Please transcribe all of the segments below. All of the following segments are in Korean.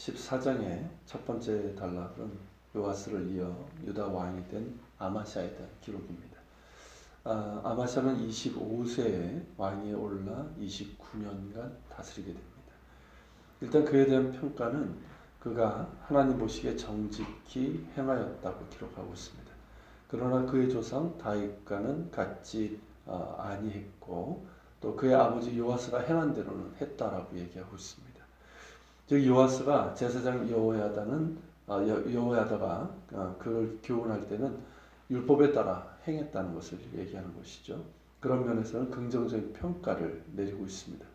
14장의 첫 번째 단락은 요아스를 이어 유다 왕이 된 아마샤에 대한 기록입니다. 아마샤는 25세에 왕위에 올라 29년간 다스리게 됩니다. 일단 그에 대한 평가는 그가 하나님 보시기에 정직히 행하였다고 기록하고 있습니다. 그러나 그의 조상 다윗과는 같지 아니했고 또 그의 아버지 요아스가 행한 대로는 했다라고 얘기하고 있습니다. 즉 요아스가 제사장 여호야다가 그를 교훈할 때는 율법에 따라 행했다는 것을 얘기하는 것이죠. 그런 면에서는 긍정적인 평가를 내리고 있습니다.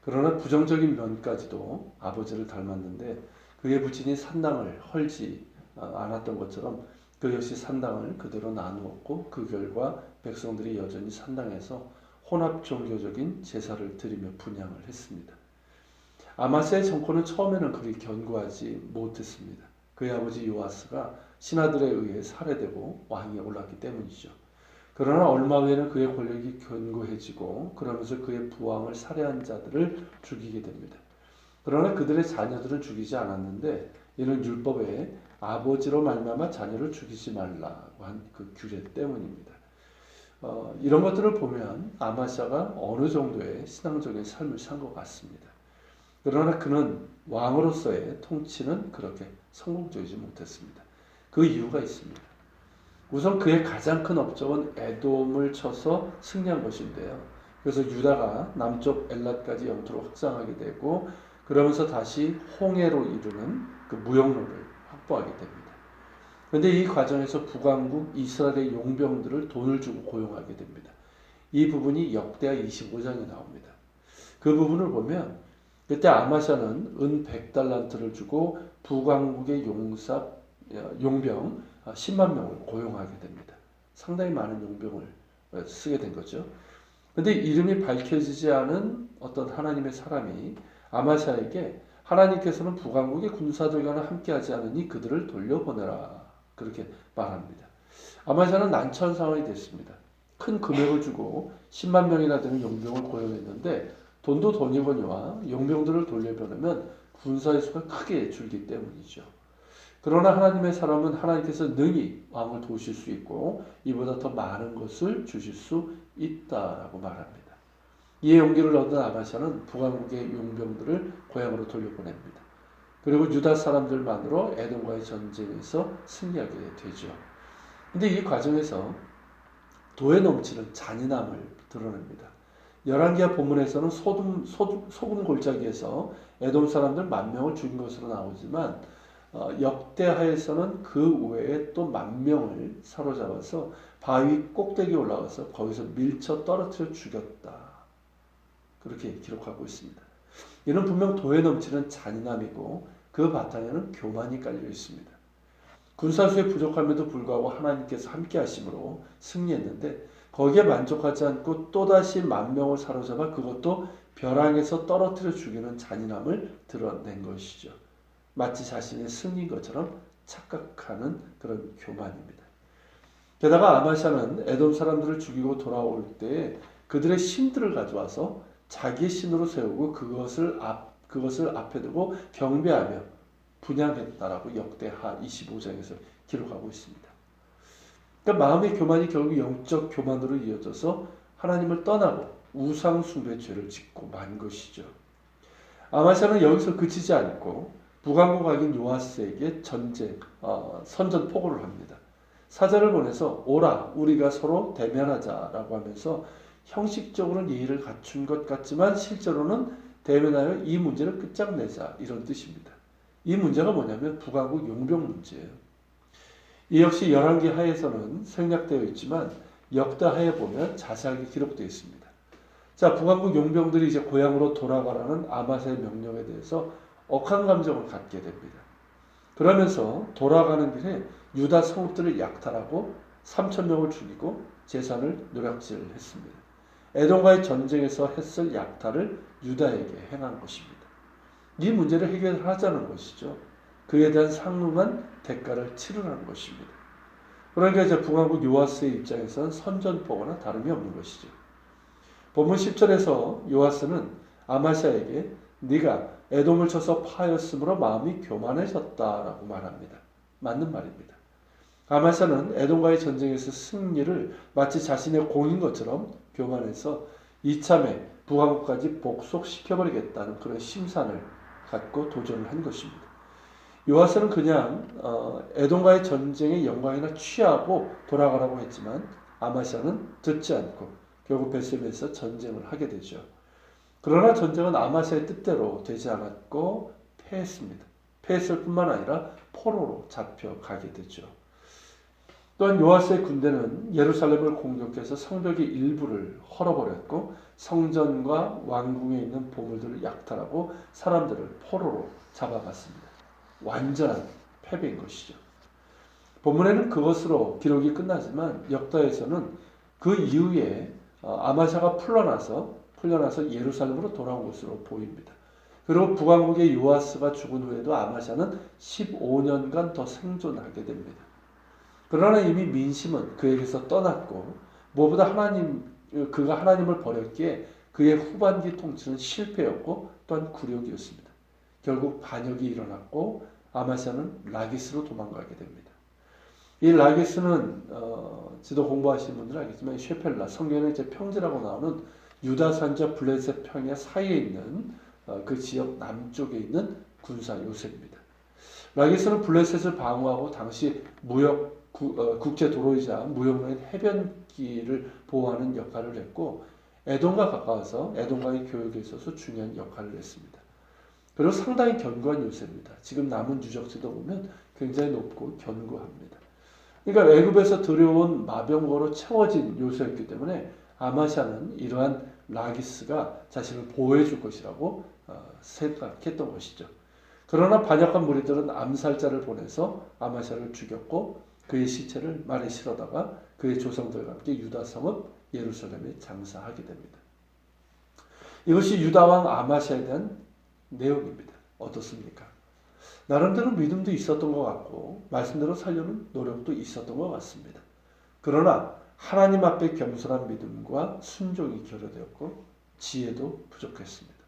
그러나 부정적인 면까지도 아버지를 닮았는데 그의 부친이 산당을 헐지 않았던 것처럼 그 역시 산당을 그대로 나누었고 그 결과 백성들이 여전히 산당에서 혼합 종교적인 제사를 드리며 분향을 했습니다. 아마스의 정권은 처음에는 그리 견고하지 못했습니다. 그의 아버지 요아스가 신하들에 의해 살해되고 왕위에 올랐기 때문이죠. 그러나 얼마 후에는 그의 권력이 견고해지고 그러면서 그의 부왕을 살해한 자들을 죽이게 됩니다. 그러나 그들의 자녀들은 죽이지 않았는데 이는 율법에 아버지로 말미암아 자녀를 죽이지 말라고 한 그 규례 때문입니다. 이런 것들을 보면 아마샤가 어느 정도의 신앙적인 삶을 산 것 같습니다. 그러나 그는 왕으로서의 통치는 그렇게 성공적이지 못했습니다. 그 이유가 있습니다. 우선 그의 가장 큰 업적은 에돔을 쳐서 승리한 것인데요. 그래서 유다가 남쪽 엘랏까지 영토로 확장하게 되고 그러면서 다시 홍해로 이르는 그 무역로를 확보하게 됩니다. 그런데 이 과정에서 북왕국 이스라엘의 용병들을 돈을 주고 고용하게 됩니다. 이 부분이 역대하 25장에 나옵니다. 그 부분을 보면 그때 아마샤는 은 100달란트를 주고 북왕국의 용병 10만 명을 고용하게 됩니다. 상당히 많은 용병을 쓰게 된 거죠. 그런데 이름이 밝혀지지 않은 어떤 하나님의 사람이 아마샤에게 하나님께서는 북왕국의 군사들과는 함께하지 않으니 그들을 돌려보내라 그렇게 말합니다. 아마샤는 난처한 상황이 됐습니다. 큰 금액을 주고 10만 명이나 되는 용병을 고용했는데 돈도 돈이거니와 용병들을 돌려보내면 군사의 수가 크게 줄기 때문이죠. 그러나 하나님의 사람은 하나님께서 능히 왕을 도우실 수 있고 이보다 더 많은 것을 주실 수 있다라고 말합니다. 이에 용기를 얻은 아마샤는 북왕국의 용병들을 고향으로 돌려보냅니다. 그리고 유다 사람들만으로 에돔과의 전쟁에서 승리하게 되죠. 그런데 이 과정에서 도에 넘치는 잔인함을 드러냅니다. 열왕기하 본문에서는 소금 골짜기에서 에돔 사람들 10,000명을 죽인 것으로 나오지만 역대하에서는 그 외에 또 10,000명을 사로잡아서 바위 꼭대기에 올라가서 거기서 밀쳐 떨어뜨려 죽였다. 그렇게 기록하고 있습니다. 이는 분명 도에 넘치는 잔인함이고 그 바탕에는 교만이 깔려 있습니다. 군사수의 부족함에도 불구하고 하나님께서 함께 하심으로 승리했는데 거기에 만족하지 않고 또다시 10,000명을 사로잡아 그것도 벼랑에서 떨어뜨려 죽이는 잔인함을 드러낸 것이죠. 마치 자신의 승리인 것처럼 착각하는 그런 교만입니다. 게다가 아마샤는 에돔 사람들을 죽이고 돌아올 때 그들의 신들을 가져와서 자기의 신으로 세우고 그것을 앞에 두고 경배하며 분향했다라고 역대하 25장에서 기록하고 있습니다. 그러니까 마음의 교만이 결국 영적 교만으로 이어져서 하나님을 떠나고 우상 숭배 죄를 짓고 만 것이죠. 아마샤는 여기서 그치지 않고 북왕국 왕인 요아스에게 선전포고를 합니다. 사자를 보내서 오라 우리가 서로 대면하자라고 하면서 형식적으로는 예의를 갖춘 것 같지만 실제로는 대면하여 이 문제를 끝장내자 이런 뜻입니다. 이 문제가 뭐냐면 북왕국 용병 문제예요. 이 역시 열왕기 하에서는 생략되어 있지만 역대하에 보면 자세하게 기록되어 있습니다. 자, 북왕국 용병들이 이제 고향으로 돌아가라는 아마샤의 명령에 대해서 억한 감정을 갖게 됩니다. 그러면서 돌아가는 길에 유다 성읍들을 약탈하고 3,000명을 죽이고 재산을 노략질했습니다. 에돔과의 전쟁에서 했을 약탈을 유다에게 행한 것입니다. 이 문제를 해결하자는 것이죠. 그에 대한 상응한 대가를 치르라는 것입니다. 그러니까 이제 북왕국 요아스의 입장에서는 선전포고나 다름이 없는 것이죠. 본문 10절에서 요아스는 아마샤에게 네가 에돔을 쳐서 파였으므로 마음이 교만해졌다라고 말합니다. 맞는 말입니다. 아마샤는 에돔과의 전쟁에서 승리를 마치 자신의 공인 것처럼 교만해서 이참에 북왕국까지 복속시켜버리겠다는 그런 심산을 갖고 도전을 한 것입니다. 요아스는 그냥 에돔과의 전쟁의 영광이나 취하고 돌아가라고 했지만 아마샤는 듣지 않고 결국 베슬레헴에서 전쟁을 하게 되죠. 그러나 전쟁은 아마샤의 뜻대로 되지 않았고 패했습니다. 패했을 뿐만 아니라 포로로 잡혀가게 되죠. 또한 요아스의 군대는 예루살렘을 공격해서 성벽의 일부를 헐어버렸고 성전과 왕궁에 있는 보물들을 약탈하고 사람들을 포로로 잡아갔습니다. 완전한 패배인 것이죠. 본문에는 그것으로 기록이 끝나지만 역다에서는 그 이후에 아마샤가 풀려나서 예루살렘으로 돌아온 것으로 보입니다. 그리고 북왕국의 요아스가 죽은 후에도 아마샤는 15년간 더 생존하게 됩니다. 그러나 이미 민심은 그에게서 떠났고 무엇보다 그가 하나님을 버렸기에 그의 후반기 통치는 실패였고 또한 굴욕이었습니다. 결국 반역이 일어났고 아마샤는 라기스로 도망가게 됩니다. 이 라기스는 지도 공부하시는 분들은 알겠지만 쉐펠라 성경의 이제 평지라고 나오는 유다산과 블레셋 평야 사이에 있는 그 지역 남쪽에 있는 군사 요새입니다. 라기스는 블레셋을 방어하고 당시 국제 도로이자 무역로인 해변길을 보호하는 역할을 했고 에돔과 가까워서 에돔과의 교역에 있어서 중요한 역할을 했습니다. 그리고 상당히 견고한 요새입니다. 지금 남은 유적지도 보면 굉장히 높고 견고합니다. 그러니까 애굽에서 들여온 마병거로 채워진 요새였기 때문에 아마샤는 이러한 라기스가 자신을 보호해 줄 것이라고 생각했던 것이죠. 그러나 반역한 무리들은 암살자를 보내서 아마샤를 죽였고 그의 시체를 말에 실어다가 그의 조상들과 함께 유다 성읍 예루살렘에 장사하게 됩니다. 이것이 유다왕 아마샤에 대한 내용입니다. 어떻습니까? 나름대로 믿음도 있었던 것 같고 말씀대로 살려는 노력도 있었던 것 같습니다. 그러나 하나님 앞에 겸손한 믿음과 순종이 결여되었고 지혜도 부족했습니다.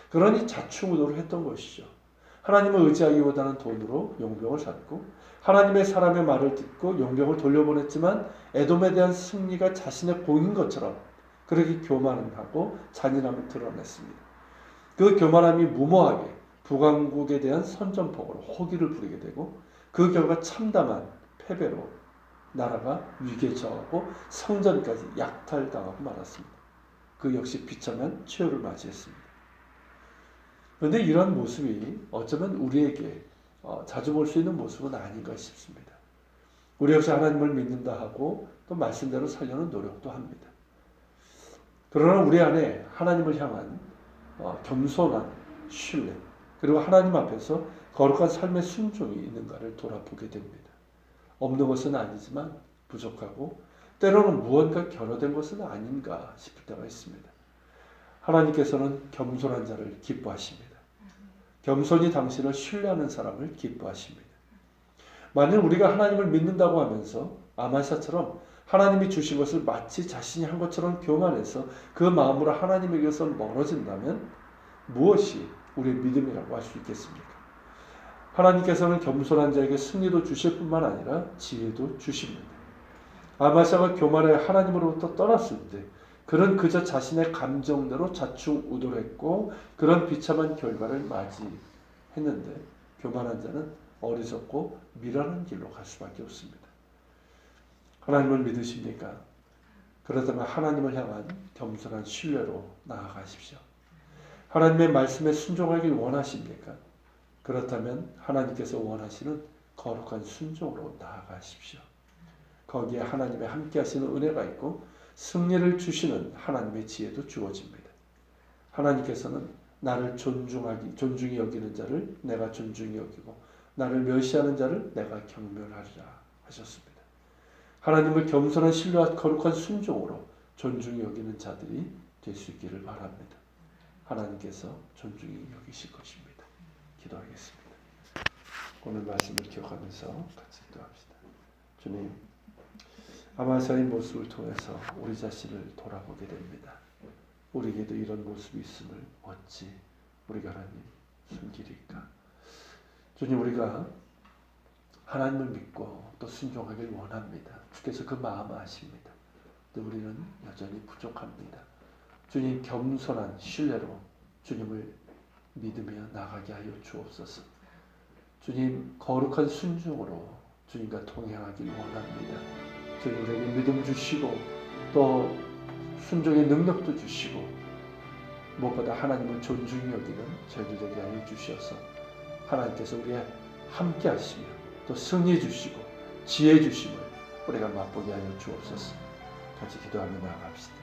그러니 자충우도를 했던 것이죠. 하나님을 의지하기보다는 돈으로 용병을 샀고 하나님의 사람의 말을 듣고 용병을 돌려보냈지만 에돔에 대한 승리가 자신의 공인 것처럼 그렇게 교만하고 잔인함을 드러냈습니다. 그 교만함이 무모하게 북왕국에 대한 선전포고로 호기를 부리게 되고 그 결과 참담한 패배로 나라가 위기에 처하고 성전까지 약탈당하고 말았습니다. 그 역시 비참한 최후를 맞이했습니다. 그런데 이런 모습이 어쩌면 우리에게 자주 볼 수 있는 모습은 아닌가 싶습니다. 우리 역시 하나님을 믿는다 하고 또 말씀대로 살려는 노력도 합니다. 그러나 우리 안에 하나님을 향한 겸손한 신뢰 그리고 하나님 앞에서 거룩한 삶의 순종이 있는가를 돌아보게 됩니다. 없는 것은 아니지만 부족하고 때로는 무언가 결여된 것은 아닌가 싶을 때가 있습니다. 하나님께서는 겸손한 자를 기뻐하십니다. 겸손히 당신을 신뢰하는 사람을 기뻐하십니다. 만일 우리가 하나님을 믿는다고 하면서 아마샤처럼 하나님이 주신 것을 마치 자신이 한 것처럼 교만해서 그 마음으로 하나님에게서 멀어진다면 무엇이 우리의 믿음이라고 할 수 있겠습니까? 하나님께서는 겸손한 자에게 승리도 주실 뿐만 아니라 지혜도 주십니다. 아마샤가 교만해 하나님으로부터 떠났을 때 그는 그저 자신의 감정대로 자충우돌했고 그런 비참한 결과를 맞이했는데 교만한 자는 어리석고 미련한 길로 갈 수밖에 없습니다. 하나님을 믿으십니까? 그렇다면 하나님을 향한 겸손한 신뢰로 나아가십시오. 하나님의 말씀에 순종하길 원하십니까? 그렇다면 하나님께서 원하시는 거룩한 순종으로 나아가십시오. 거기에 하나님의 함께 하시는 은혜가 있고 승리를 주시는 하나님의 지혜도 주어집니다. 하나님께서는 나를 존중히 여기는 자를 내가 존중히 여기고 나를 멸시하는 자를 내가 경멸하리라 하셨습니다. 하나님을 겸손한 신뢰와 거룩한 순종으로 존중히 여기는 자들이 될 수 있기를 바랍니다. 하나님께서 존중히 여기실 것입니다. 기도하겠습니다. 오늘 말씀을 기억하면서 같이 기도합시다. 주님, 아마샤의 모습을 통해서 우리 자신을 돌아보게 됩니다. 우리에게도 이런 모습이 있음을 어찌 우리가 하나님 숨기리까? 주님, 우리가 하나님을 믿고 또 순종하길 원합니다. 주께서 그 마음 아십니다. 근데 우리는 여전히 부족합니다. 주님, 겸손한 신뢰로 주님을 믿으며 나가게 하여 주옵소서. 주님, 거룩한 순종으로 주님과 동행하길 원합니다. 주님, 우리에게 믿음 주시고 또 순종의 능력도 주시고 무엇보다 하나님을 존중히 여기는 저희들 되게 하여 주셔서 하나님께서 우리와 함께 하시며 또 승리 주시고 지혜 주심을 우리가 맛보게 하여 주옵소서. 같이 기도하며 나아갑시다.